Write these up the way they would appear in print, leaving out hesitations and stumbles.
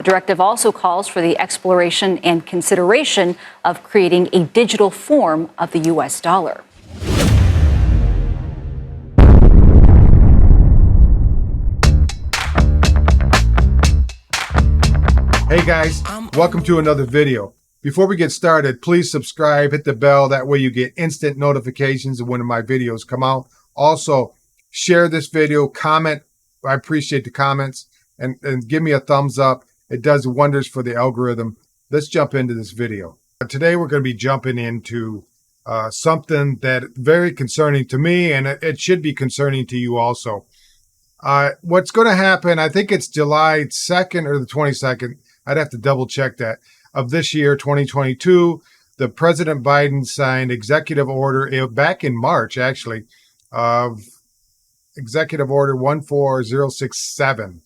The directive also calls for the exploration and consideration of creating a digital form of the U.S. dollar. Hey guys, welcome to another video. Before we get started, please subscribe, hit the bell. That way you get instant notifications of when my videos come out. Also, share this video, comment. I appreciate the comments, and give me a thumbs up. It does wonders for the algorithm. Let's jump into this video. Today we're going to be jumping into something that very concerning to me, and it should be concerning to you also. What's going to happen, I think it's July 2nd or the 22nd. I'd have to double check that, of this year, 2022, the President Biden signed executive order back in March, actually, of executive order 14067.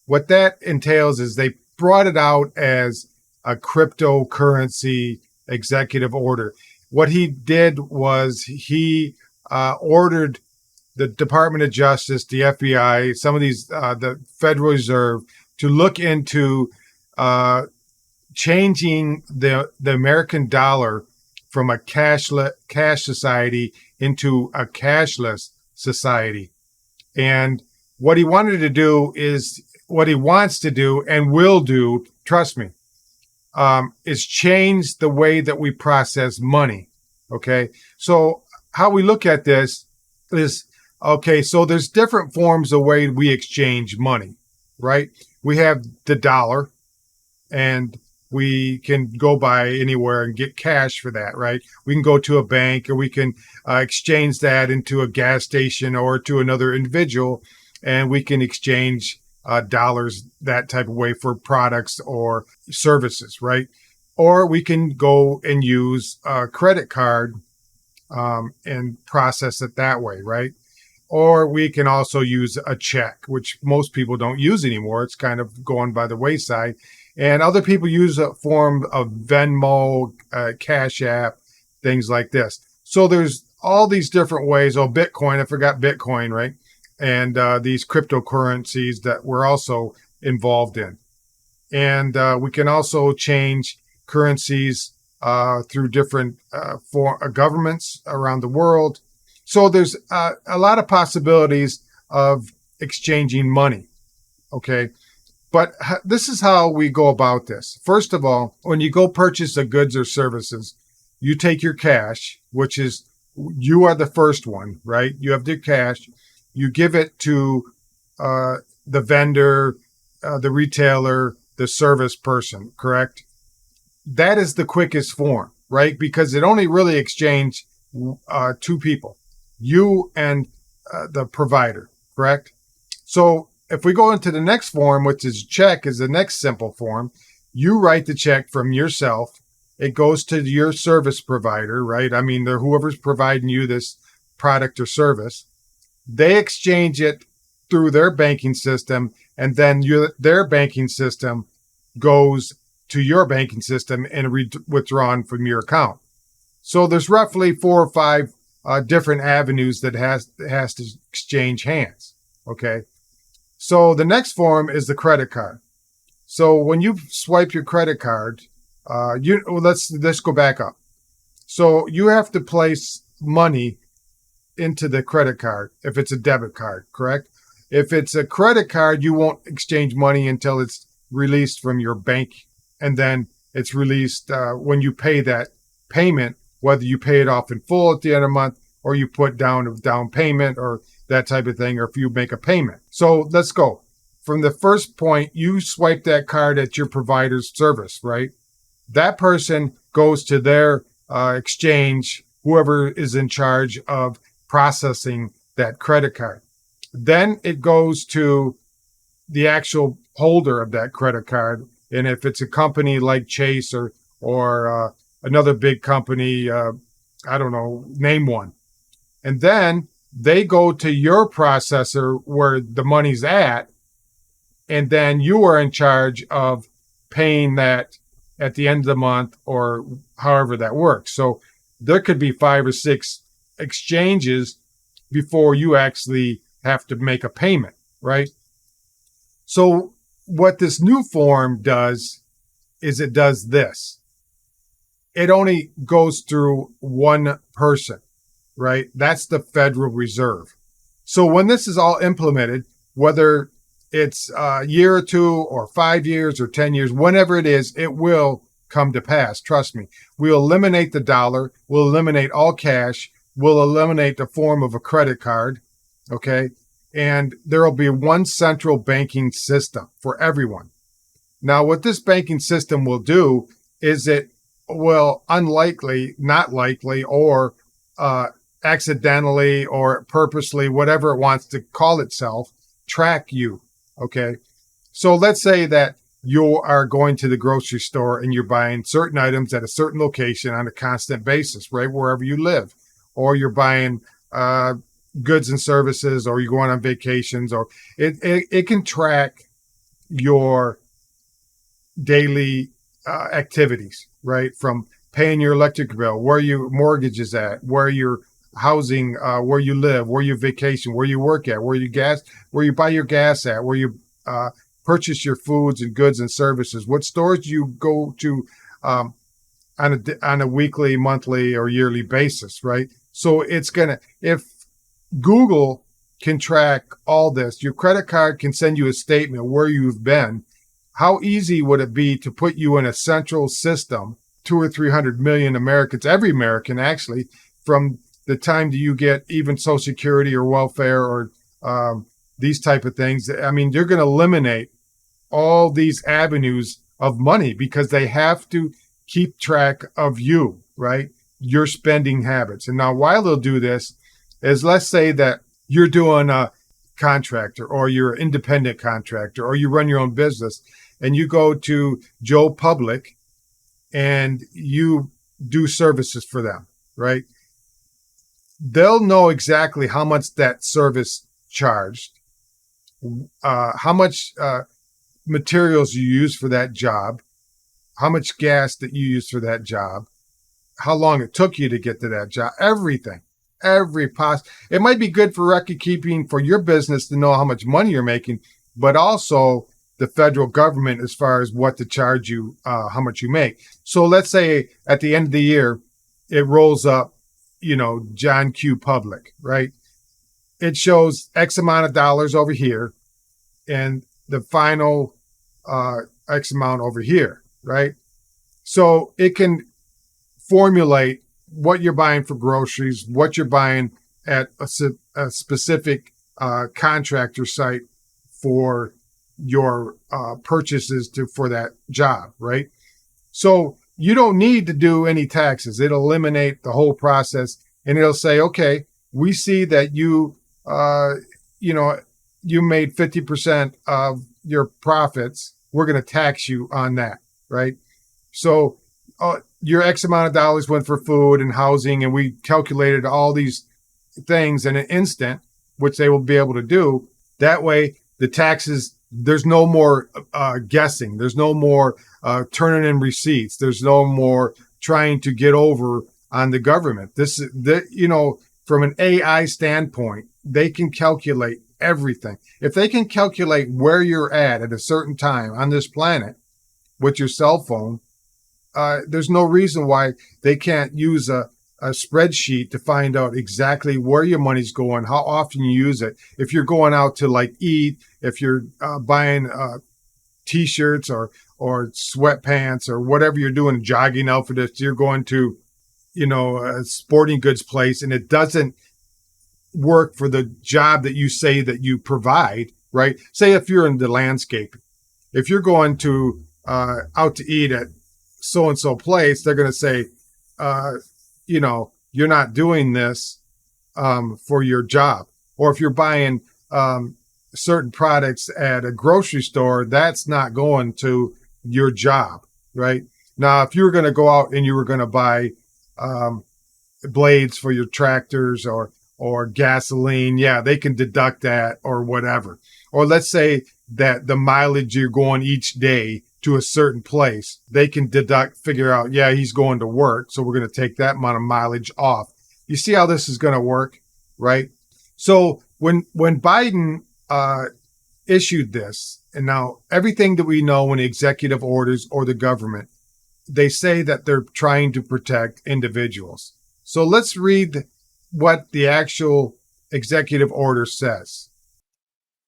What that entails is they brought it out as a cryptocurrency executive order. What he did was he ordered the Department of Justice, the FBI, some of these, the Federal Reserve, to look into changing the American dollar from a cash society into a cashless society. And what he wanted to do is what he wants to do and will do, trust me, is change the way that we process money. Okay. So how we look at this is, okay, so there's different forms of way we exchange money, right? We have the dollar, and we can go by anywhere and get cash for that, right? We can go to a bank, or we can exchange that into a gas station or to another individual, and we can exchange dollars that type of way for products or services, right? Or we can go and use a credit card and process it that way, right? Or we can also use a check, which most people don't use anymore. It's kind of going by the wayside. And other people use a form of Venmo, Cash App, things like this. So there's all these different ways. Oh, Bitcoin, I forgot Bitcoin, right? And these cryptocurrencies that we're also involved in. And we can also change currencies through different governments around the world. So there's a lot of possibilities of exchanging money, okay? But this is how we go about this. First of all, when you go purchase a goods or services, you take your cash, which is, you are the first one, right? You have your cash. You give it to the vendor, the retailer, the service person, correct? That is the quickest form, right? Because it only really exchanges two people. You and the provider, correct? So if we go into the next form, which is check, is the next simple form. You write the check from yourself. It goes to your service provider, right? I mean, they're whoever's providing you this product or service. They exchange it through their banking system, and then their banking system goes to your banking system and withdrawn from your account. So there's roughly 4 or 5 different avenues that has to exchange hands. Okay. So the next form is the credit card. So when you swipe your credit card, let's go back up. So you have to place money into the credit card if it's a debit card, correct? If it's a credit card, you won't exchange money until it's released from your bank, and then it's released when you pay that payment, whether you pay it off in full at the end of the month, or you put down a down payment or that type of thing, or if you make a payment. So let's go. From the first point, you swipe that card at your provider's service, right? That person goes to their exchange, whoever is in charge of processing that credit card. Then it goes to the actual holder of that credit card. And if it's a company like Chase or another big company, I don't know, name one. And then they go to your processor where the money's at, and then you are in charge of paying that at the end of the month or however that works. So there could be 5 or 6 exchanges before you actually have to make a payment, right? So what this new form does is it does this. It only goes through one person, right? That's the Federal Reserve. So when this is all implemented, whether it's a year or two or 5 years or 10 years, whenever it is, it will come to pass. Trust me. We'll eliminate the dollar. We'll eliminate all cash. We'll eliminate the form of a credit card. Okay. And there will be one central banking system for everyone. Now, what this banking system will do is it will not likely, or accidentally or purposely, whatever it wants to call itself, track you. Okay. So let's say that you are going to the grocery store and you're buying certain items at a certain location on a constant basis, right? Wherever you live, or you're buying, goods and services, or you're going on vacations, or it can track your daily activities, right? From paying your electric bill, where your mortgage is at, where your housing, where you live, where you vacation, where you work at, where you buy your gas at, where you purchase your foods and goods and services, what stores you go to on a weekly, monthly, or yearly basis, right? So if Google can track all this, your credit card can send you a statement where you've been. How easy would it be to put you in a central system, 200 or 300 million Americans, every American actually, from the time that you get even Social Security or welfare or these type of things? I mean, you're going to eliminate all these avenues of money because they have to keep track of you, right? Your spending habits. And now why they'll do this is, let's say that you're doing a contractor, or you're an independent contractor, or you run your own business, and you go to Joe Public and you do services for them, right? They'll know exactly how much that service charged, how much materials you use for that job, how much gas that you use for that job, how long it took you to get to that job, everything. It might be good for record keeping for your business to know how much money you're making, but also the federal government as far as what to charge you, how much you make. So let's say at the end of the year, it rolls up, John Q. Public, right? It shows X amount of dollars over here and the final X amount over here, right? So it can formulate what you're buying for groceries, what you're buying at a specific contractor site for your purchases for that job, right? So you don't need to do any taxes. It'll eliminate the whole process, and it'll say, okay, we see that you made 50% of your profits. We're going to tax you on that, right? So your X amount of dollars went for food and housing, and we calculated all these things in an instant, which they will be able to do. That way, the taxes, there's no more guessing. There's no more turning in receipts. There's no more trying to get over on the government. From an AI standpoint, they can calculate everything. If they can calculate where you're at a certain time on this planet with your cell phone, there's no reason why they can't use a spreadsheet to find out exactly where your money's going, how often you use it. If you're going out to eat, if you're buying t-shirts or sweatpants or whatever you're doing, jogging outfits, you're going to, a sporting goods place, and it doesn't work for the job that you say that you provide, right? Say if you're in the landscape, if you're going to out to eat at so-and-so place, they're going to say, you're not doing this for your job. Or if you're buying certain products at a grocery store, that's not going to your job, right? Now, if you were going to go out and you were going to buy blades for your tractors or gasoline, yeah, they can deduct that or whatever. Or let's say that the mileage you're going each day to a certain place, they can figure out, yeah, he's going to work, so we're going to take that amount of mileage off. You see how this is going to work, right? So when Biden issued this. And now everything that we know in executive orders or the government, they say that they're trying to protect individuals. So let's read what the actual executive order says.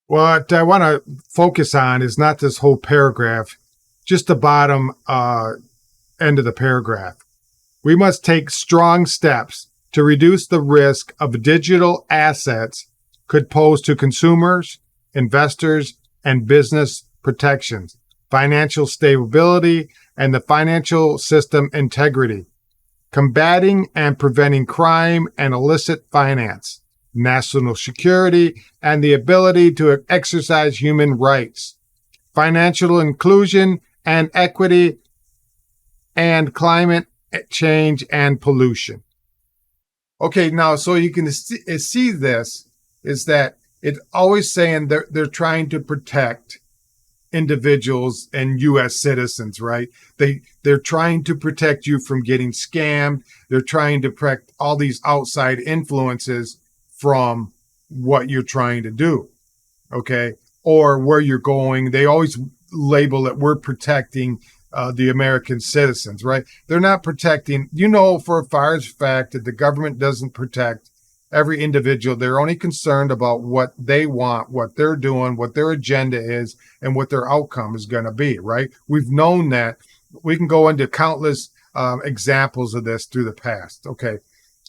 What I want to focus on is not this whole paragraph, just the bottom end of the paragraph. We must take strong steps to reduce the risk of digital assets could pose to consumers, investors, and business protections, financial stability, and the financial system integrity, combating and preventing crime and illicit finance, national security, and the ability to exercise human rights, financial inclusion and equity, and climate change and pollution. Okay, now, so you can see this is that it's always saying they're trying to protect individuals and U.S. citizens, right? They're trying to protect you from getting scammed. They're trying to protect all these outside influences from what you're trying to do, okay? Or where you're going. They always label it, we're protecting the American citizens, right? They're not protecting, for a fact that the government doesn't protect every individual. They're only concerned about what they want, what they're doing, what their agenda is, and what their outcome is going to be, right? We've known that. We can go into countless examples of this through the past. Okay,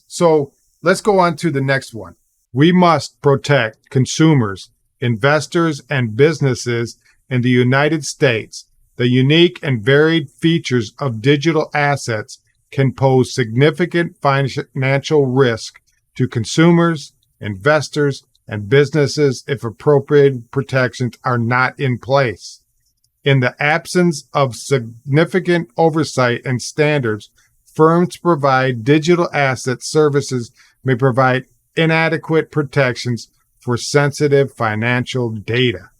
so let's go on to the next one. We must protect consumers, investors, and businesses in the United States. The unique and varied features of digital assets can pose significant financial risk to consumers, investors, and businesses if appropriate protections are not in place. In the absence of significant oversight and standards, firms provide digital asset services may provide inadequate protections for sensitive financial data.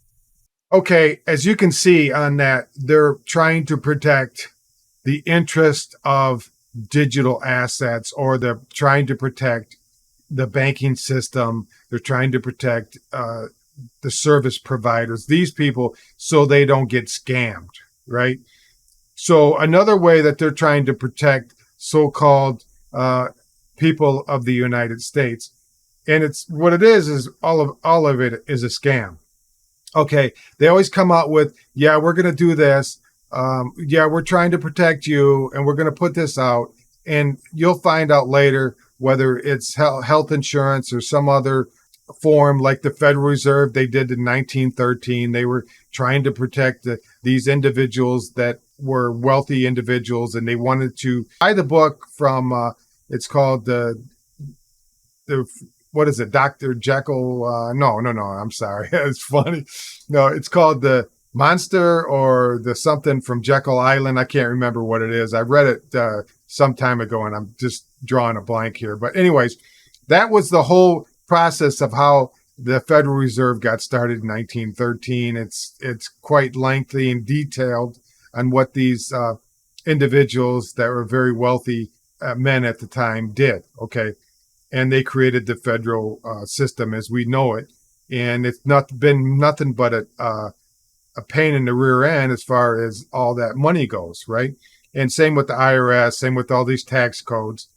Okay, as you can see on that, they're trying to protect the interest of digital assets, or they're trying to protect the banking system. They're trying to protect the service providers, these people, so they don't get scammed, right? So another way that they're trying to protect so-called people of the United States, and it's what it is all of it is a scam. Okay, they always come out with, yeah, we're going to do this. Yeah, we're trying to protect you, and we're going to put this out. And you'll find out later whether it's health insurance or some other form like the Federal Reserve they did in 1913. They were trying to protect these individuals that were wealthy individuals, and they wanted to buy the book from, it's called the what is it, Dr. Jekyll? No, I'm sorry. It's funny. No, it's called the Monster or the something from Jekyll Island. I can't remember what it is. I read it some time ago, and I'm just drawing a blank here. But anyways, that was the whole process of how the Federal Reserve got started in 1913. It's quite lengthy and detailed on what these individuals that were very wealthy men at the time did, okay? And they created the federal system as we know it. And it's been nothing but a pain in the rear end as far as all that money goes, right? And same with the IRS, same with all these tax codes.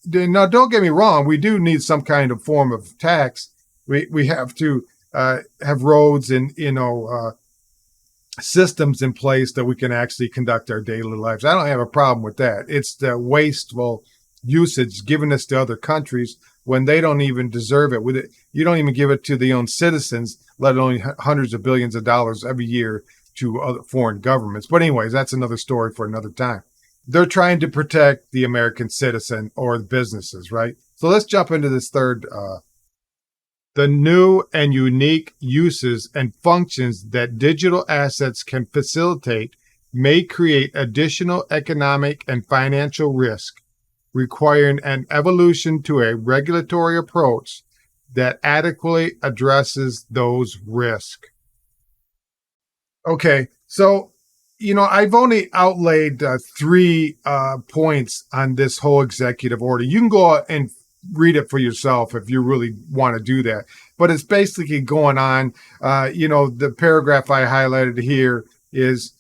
Now, don't get me wrong. We do need some kind of form of tax. We have to have roads and, systems in place that we can actually conduct our daily lives. I don't have a problem with that. It's the wasteful usage given this to other countries when they don't even deserve it. You don't even give it to the own citizens, let alone hundreds of billions of dollars every year to other foreign governments. But anyways, that's another story for another time. They're trying to protect the American citizen or the businesses, right? So let's jump into this third. The new and unique uses and functions that digital assets can facilitate may create additional economic and financial risk, requiring an evolution to a regulatory approach that adequately addresses those risks. Okay, so, I've only outlaid 3 points on this whole executive order. You can go and read it for yourself if you really want to do that. But it's basically going on. The paragraph I highlighted here is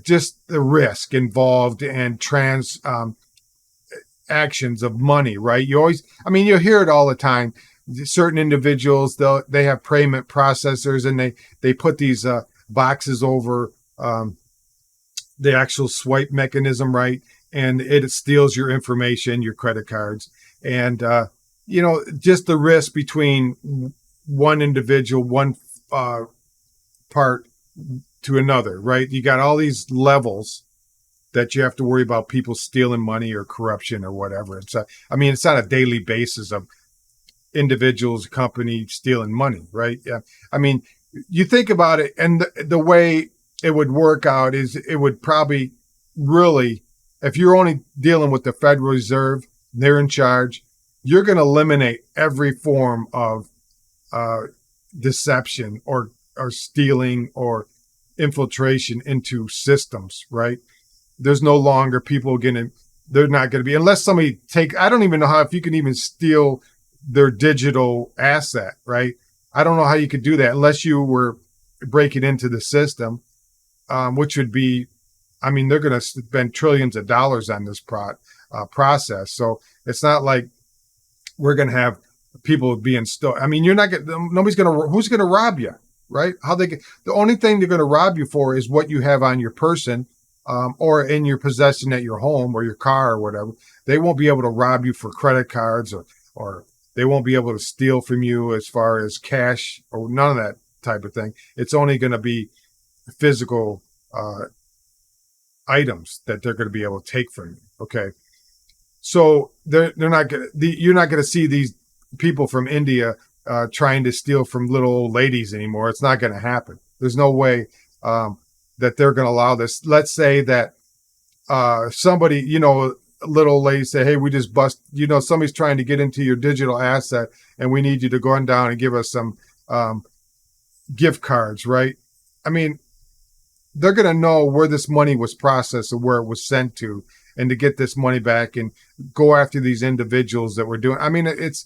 just the risk involved and actions of money, right? You'll hear it all the time. Certain individuals, they have payment processors, and they put these boxes over the actual swipe mechanism, right? And it steals your information, your credit cards. And, just the risk between one individual, one part to another, right? You got all these levels that you have to worry about people stealing money or corruption or whatever. It's on a daily basis of individuals, company stealing money, right? Yeah. You think about it, and the way it would work out is it would probably really, if you're only dealing with the Federal Reserve, they're in charge, you're going to eliminate every form of deception or stealing or infiltration into systems, right? There's no longer they're not going to be, unless somebody I don't even know if you can even steal their digital asset, right? I don't know how you could do that unless you were breaking into the system, which would be, they're going to spend trillions of dollars on this process. So it's not like we're going to have people being still. Who's going to rob you, right? The only thing they're going to rob you for is what you have on your person, or in your possession at your home or your car or whatever. They won't be able to rob you for credit cards or they won't be able to steal from you as far as cash or none of that type of thing. It's only going to be physical items that they're going to be able to take from you. Okay. So you're not going to see these people from India trying to steal from little old ladies anymore. It's not going to happen. There's no way that they're going to allow this. Let's say that somebody, little lady say, hey, we just somebody's trying to get into your digital asset and we need you to go on down and give us some gift cards, right? They're going to know where this money was processed and where it was sent to, and to get this money back and go after these individuals that were doing. It's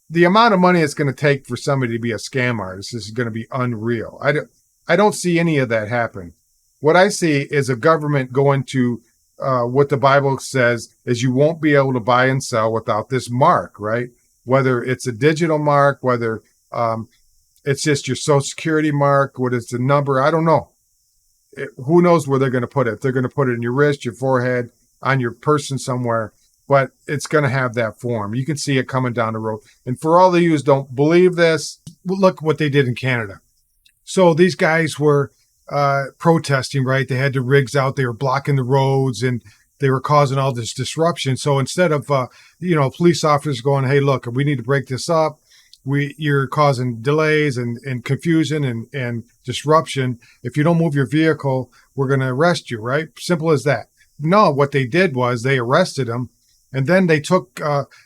the amount of money it's going to take for somebody to be a scam artist is going to be unreal. I don't see any of that happen. What I see is a government going to what the Bible says is you won't be able to buy and sell without this mark, right? Whether it's a digital mark, whether it's just your social security mark, what is the number, I don't know. Who knows where they're going to put it? They're going to put it in your wrist, your forehead, on your person somewhere, but it's going to have that form. You can see it coming down the road. And for all of you who don't believe this, look what they did in Canada. So these guys were protesting, right? They had the rigs out. They were blocking the roads and they were causing all this disruption. So instead of, police officers going, hey, look, we need to break this up. You're causing delays and confusion and disruption. If you don't move your vehicle, we're going to arrest you, right? Simple as that. No, what they did was they arrested them, and then they took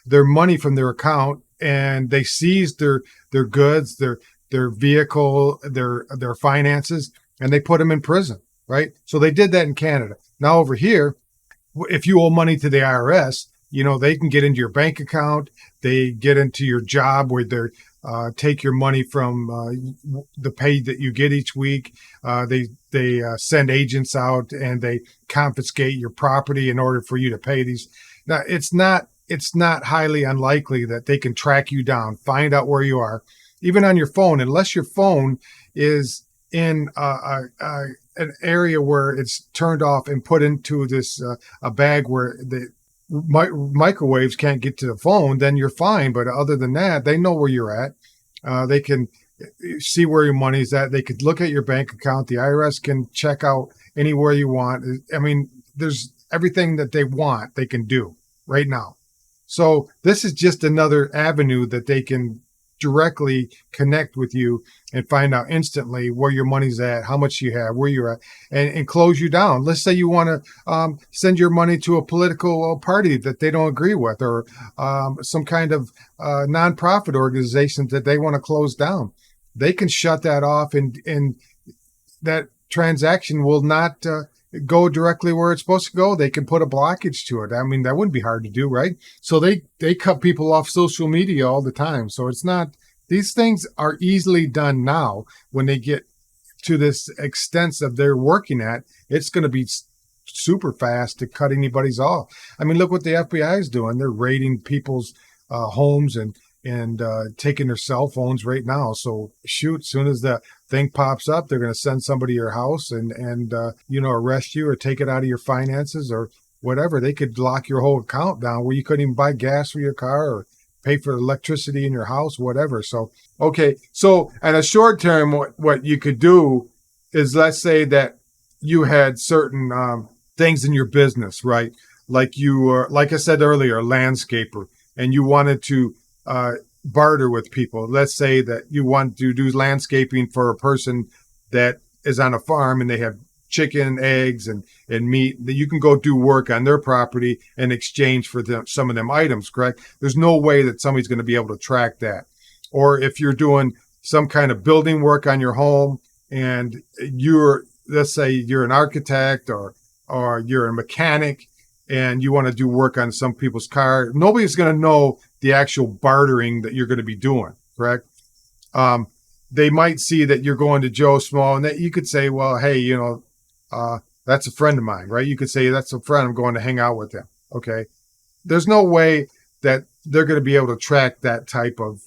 their money from their account and they seized their goods, their vehicle, their finances, and they put them in prison, right? So they did that in Canada. Now over here, if you owe money to the IRS, they can get into your bank account. They get into your job where they take your money from the pay that you get each week. They send agents out and they confiscate your property in order for you to pay these. Now, it's not highly unlikely that they can track you down, find out where you are, even on your phone, unless your phone is in an area where it's turned off and put into this a bag where the microwaves can't get to the phone, then you're fine. But other than that, they know where you're at. They can see where your money's at. They could look at your bank account. The IRS can check out anywhere you want. There's everything that they want, they can do right now. So this is just another avenue that they can directly connect with you and find out instantly where your money's at, how much you have, where you're at, and close you down. Let's say you want to send your money to a political party that they don't agree with, or some kind of nonprofit organization that they want to close down. They can shut that off, and that transaction will not go directly where it's supposed to go, they can put a blockage to it. I mean, that wouldn't be hard to do, right? So they cut people off social media all the time. So it's not, these things are easily done now. When they get to this extent of they're working at, it's going to be super fast to cut anybody's off. I mean, look what the FBI is doing. They're raiding people's homes and taking their cell phones right now. So shoot, as soon as the thing pops up, they're going to send somebody to your house and arrest you or take it out of your finances or whatever. They could lock your whole account down where you couldn't even buy gas for your car or pay for electricity in your house, whatever. So, okay. So in a short term, what you could do is, let's say that you had certain things in your business, right? Like you were, like I said earlier, a landscaper, and you wanted to barter with people. Let's say that you want to do landscaping for a person that is on a farm and they have chicken, eggs, and meat, that you can go do work on their property in exchange for some of them items, correct? There's no way that somebody's going to be able to track that. Or if you're doing some kind of building work on your home and let's say you're an architect or you're a mechanic and you want to do work on some people's car, nobody's going to know the actual bartering that you're going to be doing, correct? They might see that you're going to Joe Small, and that you could say, well, hey, that's a friend of mine, right? You could say, that's a friend, I'm going to hang out with him, okay? There's no way that they're going to be able to track that type of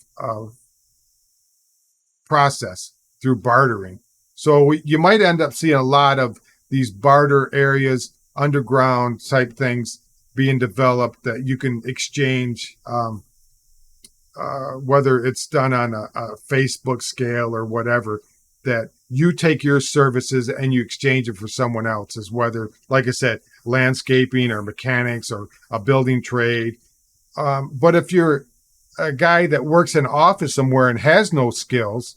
process through bartering. So you might end up seeing a lot of these barter areas, underground type things being developed that you can exchange, whether it's done on a Facebook scale or whatever, that you take your services and you exchange it for someone else's, whether, like I said, landscaping or mechanics or a building trade. But if you're a guy that works in an office somewhere and has no skills,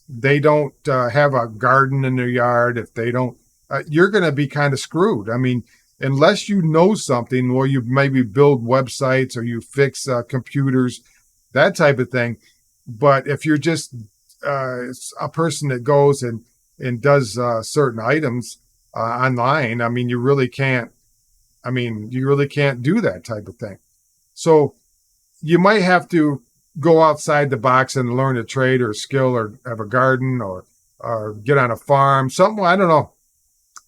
they don't have a garden in their yard, if they don't, you're going to be kind of screwed. I mean, unless you know something, or you maybe build websites or you fix computers, that type of thing. But if you're just a person that goes and does certain items online, I mean, you really can't do that type of thing. So you might have to go outside the box and learn a trade or a skill, or have a garden, or get on a farm, something, I don't know.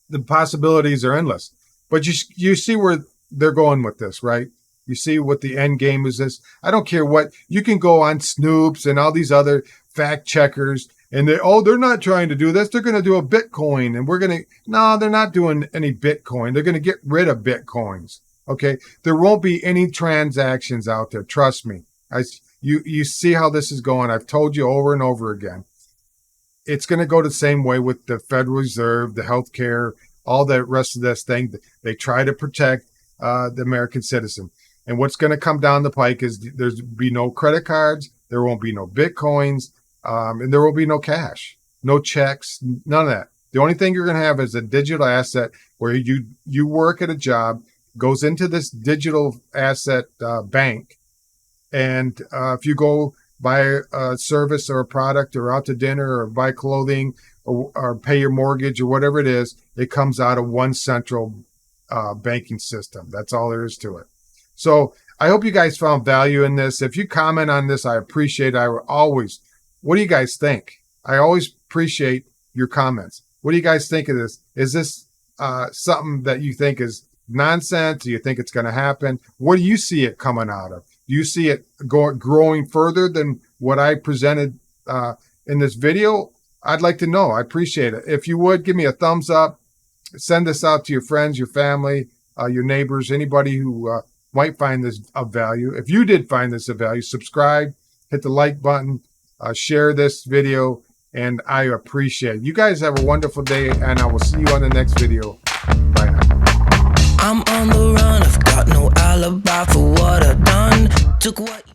The possibilities are endless. But you see where they're going with this, right? You see what the end game is this. I don't care what, you can go on Snoops and all these other fact checkers, and they're not trying to do this. They're going to do a Bitcoin, and no, they're not doing any Bitcoin. They're going to get rid of Bitcoins. Okay. There won't be any transactions out there. Trust me. You see how this is going. I've told you over and over again. It's going to go the same way with the Federal Reserve, the healthcare, all the rest of this thing. They try to protect the American citizen. And what's going to come down the pike is there's be no credit cards, there won't be no Bitcoins, and there will be no cash, no checks, none of that. The only thing you're going to have is a digital asset where you work at a job, goes into this digital asset bank, and if you go buy a service or a product, or out to dinner, or buy clothing, or pay your mortgage, or whatever it is, it comes out of one central banking system. That's all there is to it. So I hope you guys found value in this. If you comment on this, I appreciate it. What do you guys think? I always appreciate your comments. What do you guys think of this? Is this something that you think is nonsense? Do you think it's going to happen? What do you see it coming out of? Do you see it growing further than what I presented in this video? I'd like to know. I appreciate it. If you would, give me a thumbs up. Send this out to your friends, your family, your neighbors, anybody who might find this of value. If you did find this of value, subscribe, hit the like button, share this video, and I appreciate it. You guys have a wonderful day, and I will see you on the next video. Bye now. I'm on the run, I've got no alibi for what I've done. Took what